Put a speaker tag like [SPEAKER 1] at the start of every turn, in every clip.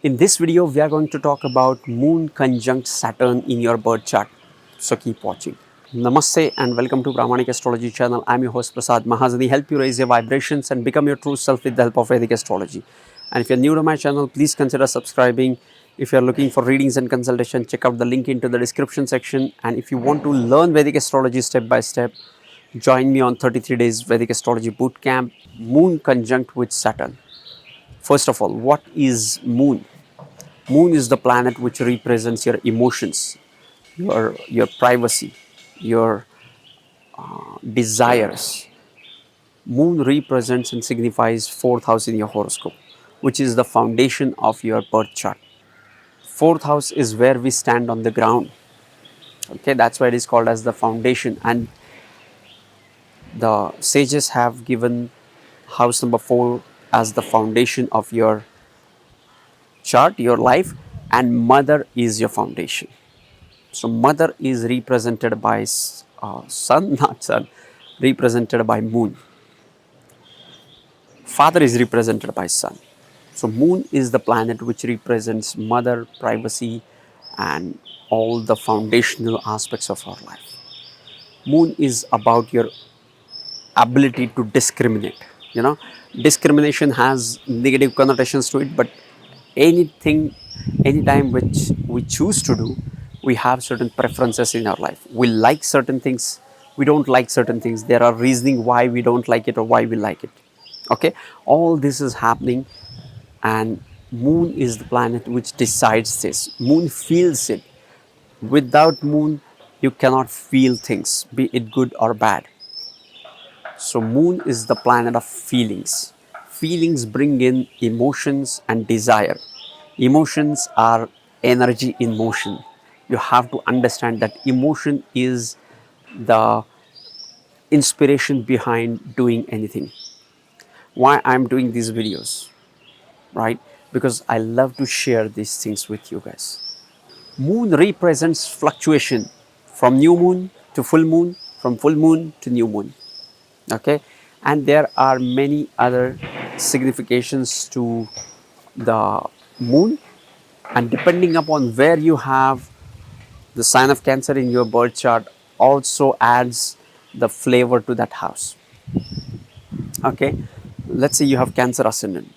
[SPEAKER 1] In this video, we are going to talk about Moon conjunct Saturn in your birth chart. So keep watching. Namaste and welcome to vedic Astrology channel. I am your host Prasad Mahazani. Help you raise your vibrations and become your true self with the help of Vedic Astrology. And if you are new to my channel, please consider subscribing. If you are looking for readings and consultation, check out the link into the description section. And if you want to learn Vedic Astrology step by step, join me on 33 days Vedic Astrology Bootcamp, Moon conjunct with Saturn. First of all, what is Moon? Moon is the planet which represents your emotions, your privacy, your desires. Moon represents and signifies 4th house in your horoscope, which is the foundation of your birth chart. 4th house is where we stand on the ground. Okay, that's why it is called as the foundation. And the sages have given house number 4 as the foundation of your chart, your life, and mother is your foundation. So mother is represented by sun, not sun, represented by moon. Father is represented by sun. So moon is the planet which represents mother, privacy, and all the foundational aspects of our life. Moon is about your ability to discriminate. Discrimination has negative connotations to it, but anytime which we choose to do, we have certain preferences in our life. We like certain things, we don't like certain things. There are reasoning why we don't like it or why we like it. Okay, all this is happening, and moon is the planet which decides this. Moon feels it. Without moon, you cannot feel things, be it good or bad. So moon is the planet of feelings. Feelings bring in emotions and desire. Emotions are energy in motion. You have to understand that emotion is the inspiration behind doing anything. Why I'm doing these videos, right? Because I love to share these things with you guys. Moon represents fluctuation from new moon to full moon, from full moon to new moon. Okay, and there are many other significations to the moon, and depending upon where you have the sign of Cancer in your birth chart also adds the flavor to that house. Okay, let's say you have Cancer ascendant,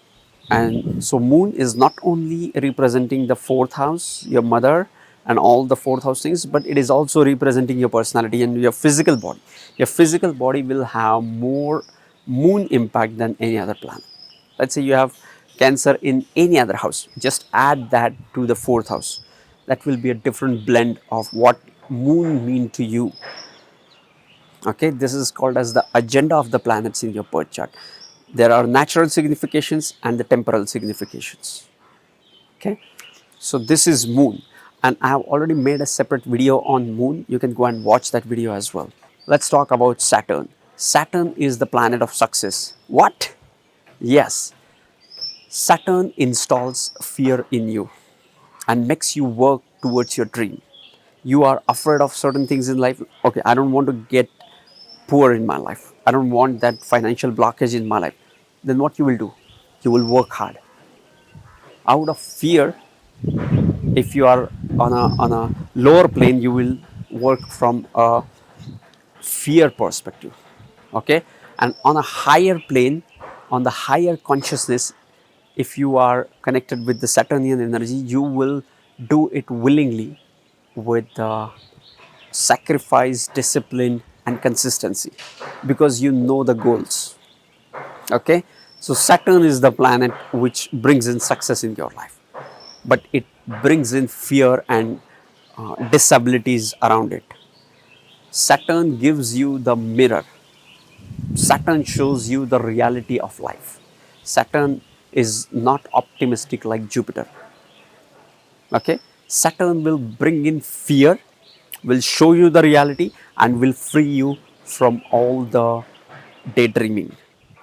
[SPEAKER 1] and so moon is not only representing the 4th house, your mother, and all the 4th house things, but it is also representing your personality and your physical body. Your physical body will have more moon impact than any other planet. Let's say you have Cancer in any other house, just add that to the 4th house. That will be a different blend of what moon mean to you. Okay, this is called as the agenda of the planets in your birth chart. There are natural significations and the temporal significations. Okay, so this is moon, and I have already made a separate video on moon. You can go and watch that video as well. Let's talk about Saturn. Saturn is the planet of success. What? Yes, Saturn installs fear in you and makes you work towards your dream. You are afraid of certain things in life. Okay, I don't want to get poor in my life. I don't want that financial blockage in my life. Then what you will do? You will work hard. Out of fear, if you are on a lower plane, you will work from a fear perspective. Okay, and on a higher plane, on the higher consciousness, if you are connected with the Saturnian energy, you will do it willingly with sacrifice, discipline, and consistency, because you know the goals. Okay, so Saturn is the planet which brings in success in your life, but it brings in fear and disabilities around it. Saturn gives you the mirror. Saturn shows you the reality of life. Saturn is not optimistic like Jupiter. Okay, Saturn will bring in fear, will show you the reality, and will free you from all the daydreaming.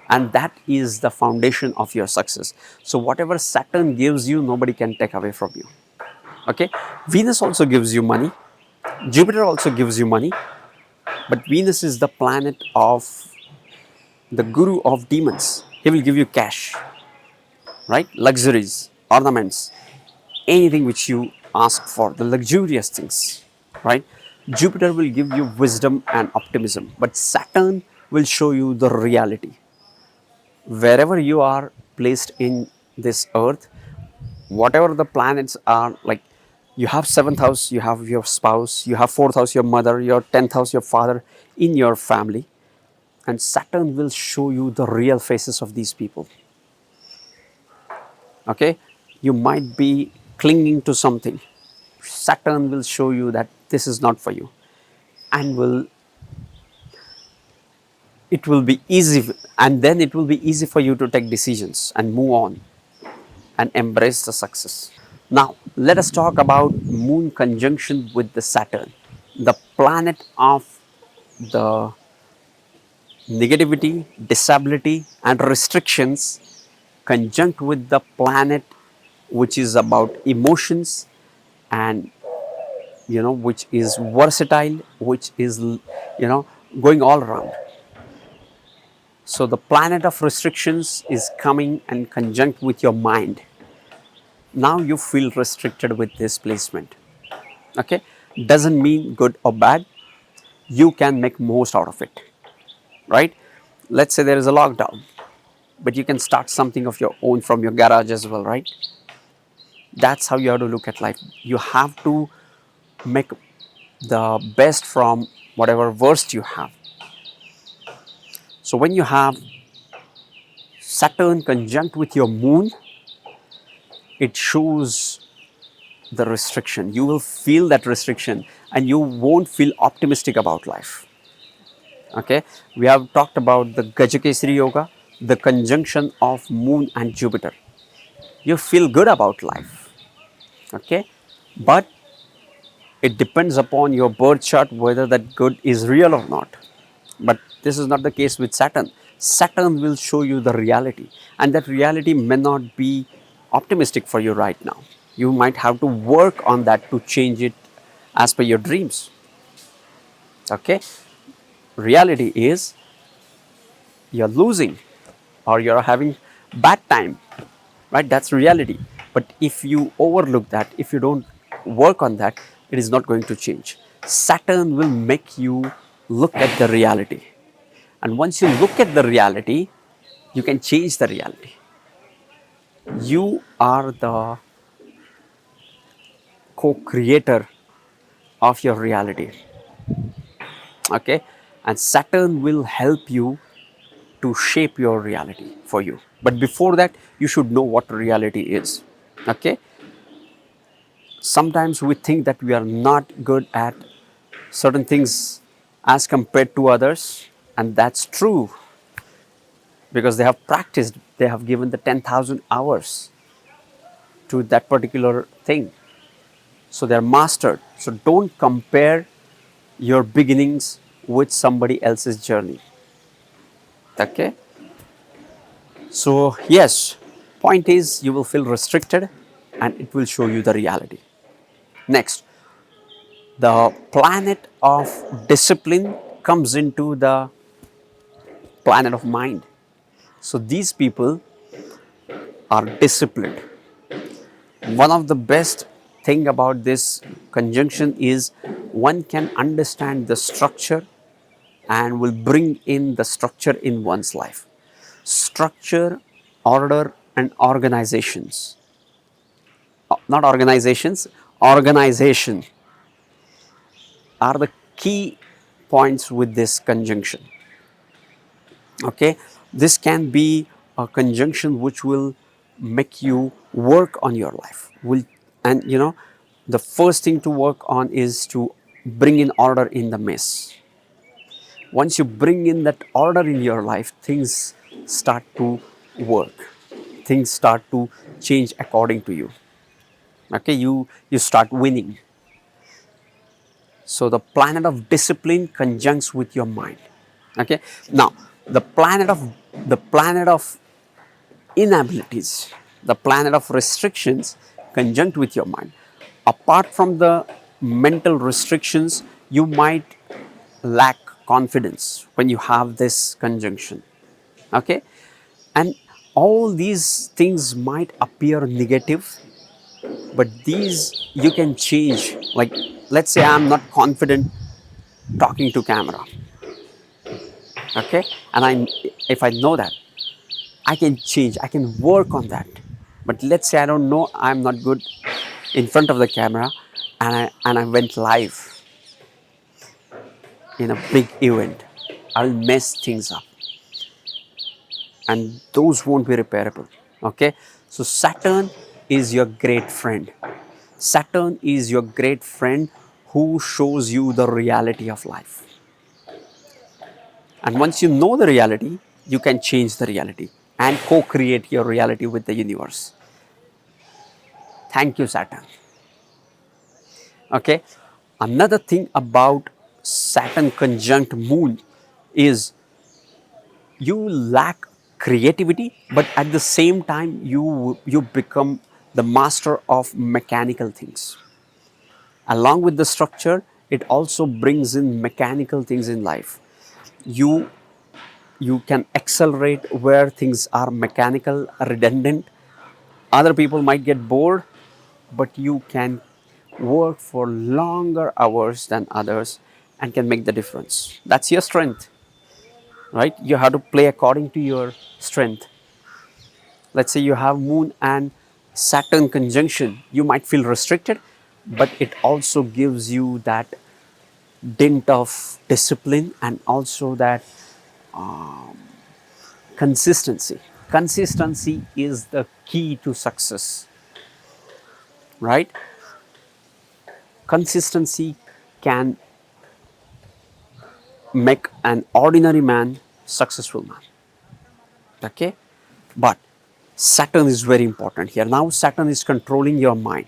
[SPEAKER 1] And that is the foundation of your success. So whatever Saturn gives you, nobody can take away from you. Okay, Venus also gives you money, Jupiter also gives you money, but Venus is the planet of the guru of demons. He will give you cash, right? Luxuries, ornaments, anything which you ask for, the luxurious things, right? Jupiter will give you wisdom and optimism, but Saturn will show you the reality. Wherever you are placed in this earth, whatever the planets are, like you have seventh house, you have your spouse, you have fourth house, your mother, your 10th house, your father in your family, and Saturn will show you the real faces of these people. Okay, you might be clinging to something. Saturn will show you that this is not for you, and it will be easy, and then it will be easy for you to take decisions and move on and embrace the success. Now, let us talk about Moon conjunction with the Saturn, the planet of the negativity, disability, and restrictions, conjunct with the planet which is about emotions and which is versatile, which is going all around. So the planet of restrictions is coming and conjunct with your mind. Now you feel restricted with this placement. Okay, doesn't mean good or bad. You can make most out of it, right? Let's say there is a lockdown, but you can start something of your own from your garage as well, right? That's how you have to look at life. You have to make the best from whatever worst you have. So when you have Saturn conjunct with your moon, it shows the restriction. You will feel that restriction and you won't feel optimistic about life. Okay, we have talked about the Gajakesari Yoga, the conjunction of moon and Jupiter. You feel good about life. Okay, but it depends upon your birth chart whether that good is real or not. But this is not the case with Saturn. Saturn will show you the reality, and that reality may not be optimistic for you right now. You might have to work on that to change it as per your dreams. Okay, reality is you're losing or you're having bad time, right? That's reality. But if you overlook that, if you don't work on that, it is not going to change. Saturn will make you look at the reality, and once you look at the reality, you can change the reality. You are the co-creator of your reality. Okay, and Saturn will help you to shape your reality for you, but before that you should know what reality is. Okay, sometimes we think that we are not good at certain things as compared to others, and that's true because they have practiced, they have given the 10,000 hours to that particular thing, so they're mastered. So don't compare your beginnings with somebody else's journey. Okay, so yes, point is you will feel restricted and it will show you the reality. Next, the planet of discipline comes into the planet of mind. So these people are disciplined. One of the best thing about this conjunction is one can understand the structure and will bring in the structure in one's life. Structure, order, and organizations. Not organizations, organization are the key points with this conjunction. Okay, this can be a conjunction which will make you work on your life. And the first thing to work on is to bring in order in the mess. Once you bring in that order in your life, things start to work. Things start to change according to you. Okay, you start winning. So the planet of discipline conjuncts with your mind. Okay, now the planet of inabilities, the planet of restrictions conjunct with your mind. Apart from the mental restrictions, you might lack confidence when you have this conjunction. Okay, and all these things might appear negative, but these you can change. Like, let's say I'm not confident talking to camera, okay, and if I know that, I can change, I can work on that. But let's say I don't know, I'm not good in front of the camera, and I went live in a big event, I'll mess things up, and those won't be repairable. Okay, so Saturn is your great friend. Saturn is your great friend who shows you the reality of life. And once you know the reality, you can change the reality and co-create your reality with the universe. Thank you, Saturn. Okay. Another thing about Saturn conjunct Moon is you lack creativity, but at the same time you become the master of mechanical things. Along with the structure, it also brings in mechanical things in life. You you can accelerate where things are mechanical, redundant. Other people might get bored, but you can work for longer hours than others and can make the difference. That's your strength, right? You have to play according to your strength. Let's say you have Moon and Saturn conjunction, you might feel restricted, but it also gives you that dint of discipline and also that consistency. Consistency is the key to success, right? Consistency can make an ordinary man successful man. Okay, but Saturn is very important here. Now Saturn is controlling your mind.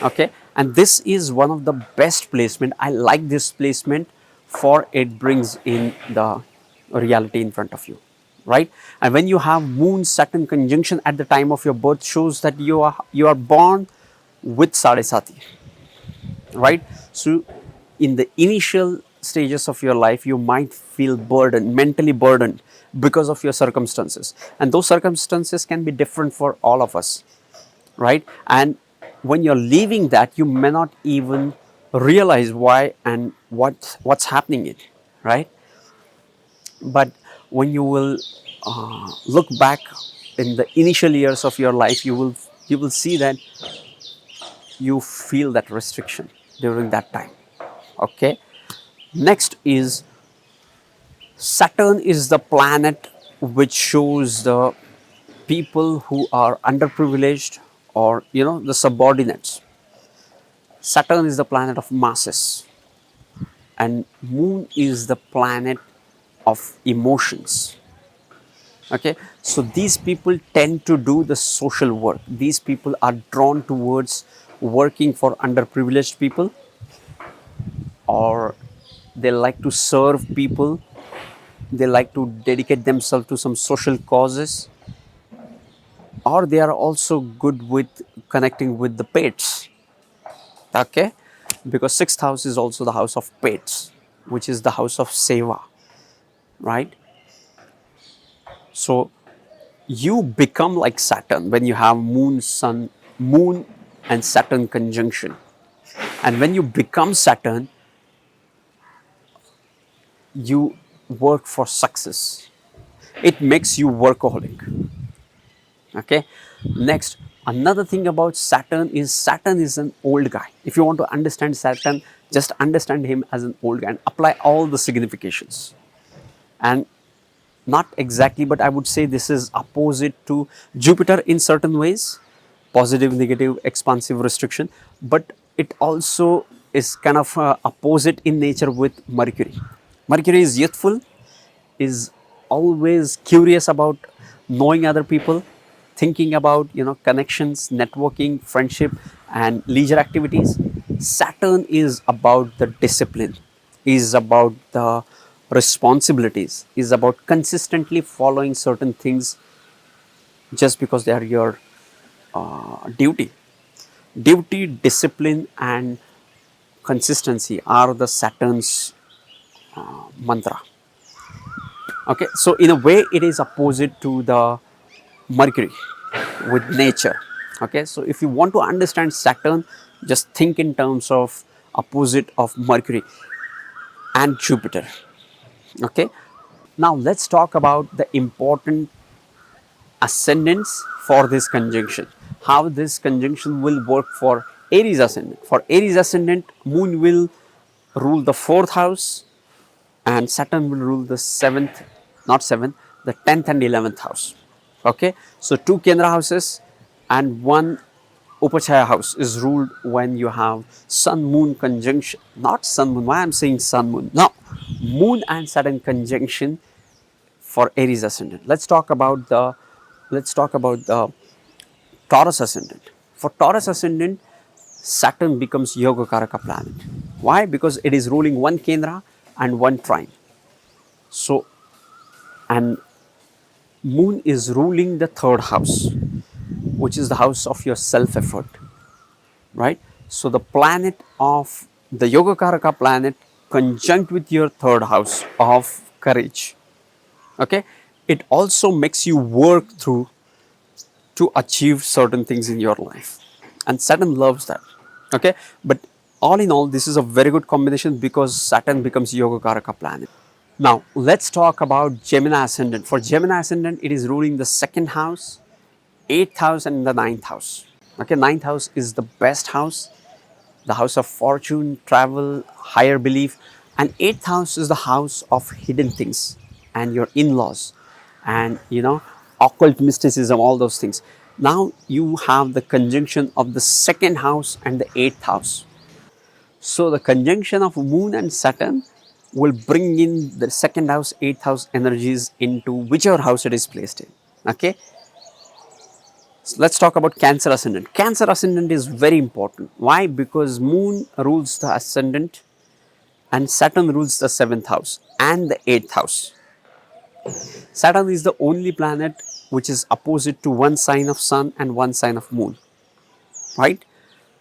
[SPEAKER 1] Okay, and this is one of the best placement. I like this placement for it brings in the reality in front of you, right? And when you have Moon Saturn conjunction at the time of your birth, shows that you are born with Sadesati, right? So in the initial stages of your life, you might feel burdened, mentally burdened because of your circumstances, and those circumstances can be different for all of us, right? And when you're leaving that, you may not even realize why and what's happening it, right? But when you will look back in the initial years of your life, you will see that you feel that restriction during that time. Okay, next is Saturn is the planet which shows the people who are underprivileged, or the subordinates. Saturn is the planet of masses, and Moon is the planet of emotions. Okay, so these people tend to do the social work. These people are drawn towards working for underprivileged people, or they like to serve people, they like to dedicate themselves to some social causes, or they are also good with connecting with the pets. Okay, because sixth house is also the house of pets, which is the house of seva, right? So you become like Saturn when you have Moon and Saturn conjunction. And when you become Saturn, you work for success. It makes you workaholic. Okay, next, another thing about Saturn is an old guy. If you want to understand Saturn, just understand him as an old guy and apply all the significations. And not exactly, but I would say this is opposite to Jupiter in certain ways: positive, negative, expansive, restriction. But it also is kind of opposite in nature with Mercury. Mercury is youthful, is always curious about knowing other people, thinking about connections, networking, friendship, and leisure activities. Saturn is about the discipline, is about the responsibilities, is about consistently following certain things just because they are your duty. Duty, discipline, and consistency are the Saturn's mantra. Okay, so in a way, it is opposite to the Mercury with nature. Okay, so if you want to understand Saturn, just think in terms of opposite of Mercury and Jupiter. Okay, now let's talk about the important ascendants for this conjunction. How this conjunction will work for Aries ascendant. For Aries ascendant, Moon will rule the 4th house and Saturn will rule the 7th, not 7th, the 10th and 11th house. Okay, so two Kendra houses and one Upachaya house is ruled when you have Sun Moon conjunction, not Sun Moon. Why I'm saying Sun Moon? No, Moon and Saturn conjunction for Aries ascendant. Let's talk about the Taurus ascendant. For Taurus ascendant, Saturn becomes Yogakaraka planet. Why? Because it is ruling one Kendra and one trine. So, and Moon is ruling the 3rd house, which is the house of your self effort, right? So, the planet of the Yogakaraka planet conjunct with your 3rd house of courage. Okay, it also makes you work through to achieve certain things in your life, and Saturn loves that. Okay, but all in all, this is a very good combination because Saturn becomes Yogakaraka planet. Now let's talk about Gemini ascendant. For Gemini ascendant, it is ruling the 2nd house, 8th house and the 9th house. Okay, 9th house is the best house, the house of fortune, travel, higher belief, and 8th house is the house of hidden things and your in-laws and occult mysticism, all those things. Now you have the conjunction of the 2nd house and the 8th house. So the conjunction of Moon and Saturn will bring in the 2nd house, 8th house energies into whichever house it is placed in. Okay, so let's talk about Cancer ascendant. Cancer ascendant is very important. Why? Because Moon rules the ascendant and Saturn rules the 7th house and the 8th house. Saturn is the only planet which is opposite to one sign of Sun and one sign of Moon, right?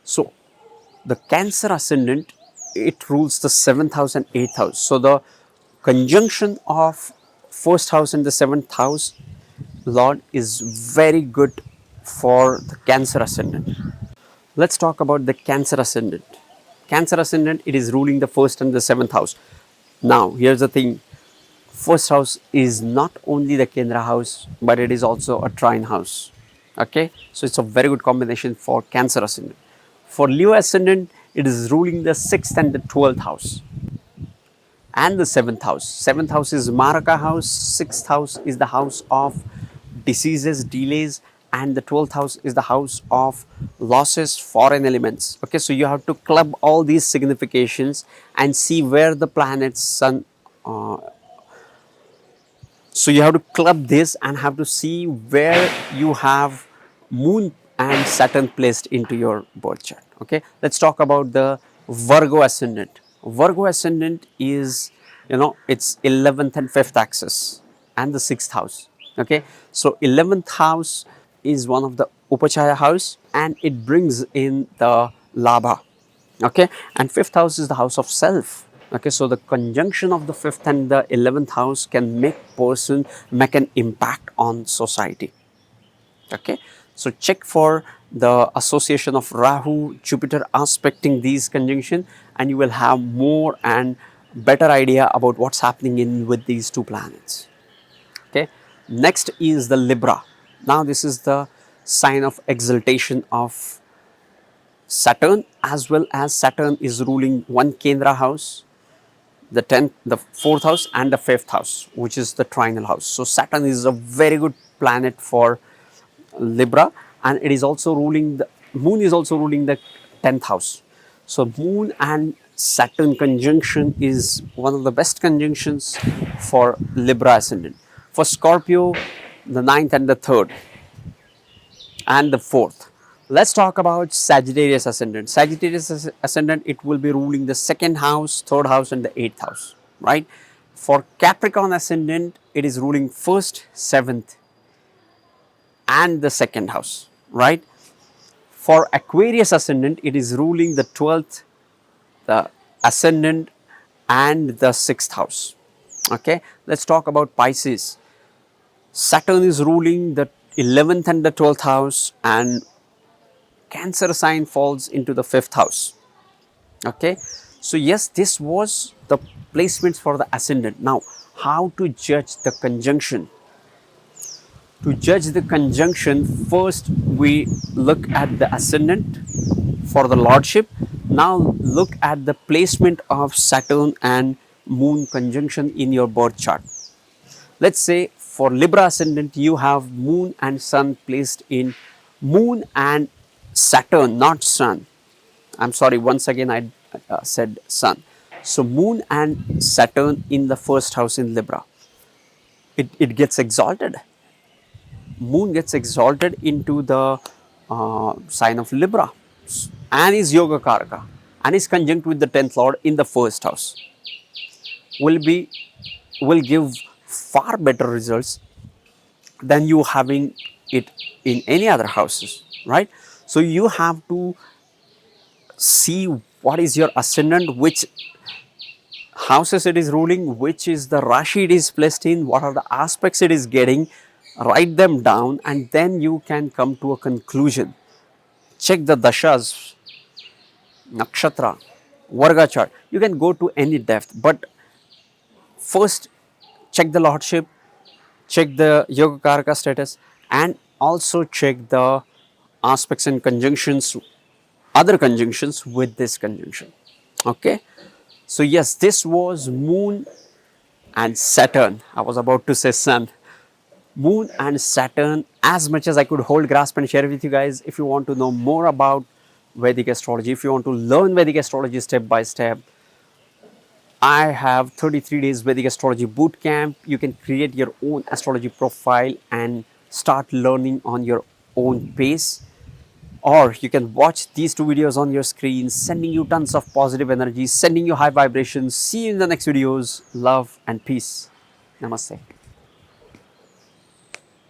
[SPEAKER 1] So the Cancer ascendant, it rules the 7th house and 8th house. So the conjunction of 1st house and the 7th house Lord is very good for the Cancer ascendant. Let's talk about the Cancer ascendant. Cancer ascendant, it is ruling the 1st and the 7th house. Now here's the thing, 1st house is not only the Kendra house, but it is also a trine house. Okay, so it's a very good combination for Cancer ascendant. For Leo ascendant, it is ruling the 6th and the 12th house and the 7th house. 7th house is Maraka house, 6th house is the house of diseases, delays, and the 12th house is the house of losses, foreign elements. Okay, so you have to club all these significations and see where the planets Sun. So you have to club this and have to see where you have Moon and Saturn placed into your birth chart. Okay, let's talk about the Virgo ascendant. Virgo ascendant is, it's 11th and 5th axis and the 6th house. Okay, so 11th house is one of the Upachaya house and it brings in the Labha. Okay, and 5th house is the house of self. Okay, so the conjunction of the 5th and the 11th house can make an impact on society. Okay, so check for the association of Rahu, Jupiter aspecting these conjunction, and you will have more and better idea about what's happening in with these two planets. Okay, next is the Libra. Now this is the sign of exaltation of Saturn, as well as Saturn is ruling one Kendra house, the 10th, the 4th house and the 5th house, which is the trinal house. So Saturn is a very good planet for Libra, and it is also ruling the Moon is also ruling the 10th house. So Moon and Saturn conjunction is one of the best conjunctions for Libra ascendant. For Scorpio, the 9th and the 3rd and the 4th. Let's talk about Sagittarius ascendant. Sagittarius ascendant, it will be ruling the 2nd house, 3rd house and the 8th house, right? For Capricorn ascendant, it is ruling 1st, 7th and the 2nd house, right? For Aquarius ascendant, it is ruling the 12th, the ascendant and the 6th house. Okay, let's talk about Pisces. Saturn is ruling the 11th and the 12th house and Cancer sign falls into the 5th house. Okay, so yes, this was the placements for the ascendant. Now, how to judge the conjunction? To judge the conjunction, first we look at the ascendant for the lordship. Now look at the placement of Saturn and Moon conjunction in your birth chart. Let's say for Libra ascendant, you have Moon and Sun placed in Moon and Saturn, not Sun. I'm sorry, once again I said Sun. So Moon and Saturn in the first house in Libra. It gets exalted. Moon gets exalted into the sign of Libra and is Yoga Karaka and is conjunct with the 10th Lord in the first house. Will give far better results than you having it in any other houses, right? So you have to see what is your ascendant, which houses it is ruling, which is the Rashi it is placed in, what are the aspects it is getting, write them down, and then you can come to a conclusion. Check the dashas, nakshatra, varga chart. You can go to any depth, but first check the lordship, check the yoga karaka status, and also check the aspects and conjunctions, other conjunctions with this conjunction. Okay, so yes, this was Moon and Saturn. I was about to say Sun. Moon and Saturn, as much as I could hold, grasp, and share with you guys. If you want to know more about Vedic astrology, if you want to learn Vedic astrology step by step, I have 33 days Vedic astrology bootcamp. You can create your own astrology profile and start learning on your own pace. Or you can watch these 2 videos on your screen, sending you tons of positive energy, sending you high vibrations. See you in the next videos. Love and peace. Namaste.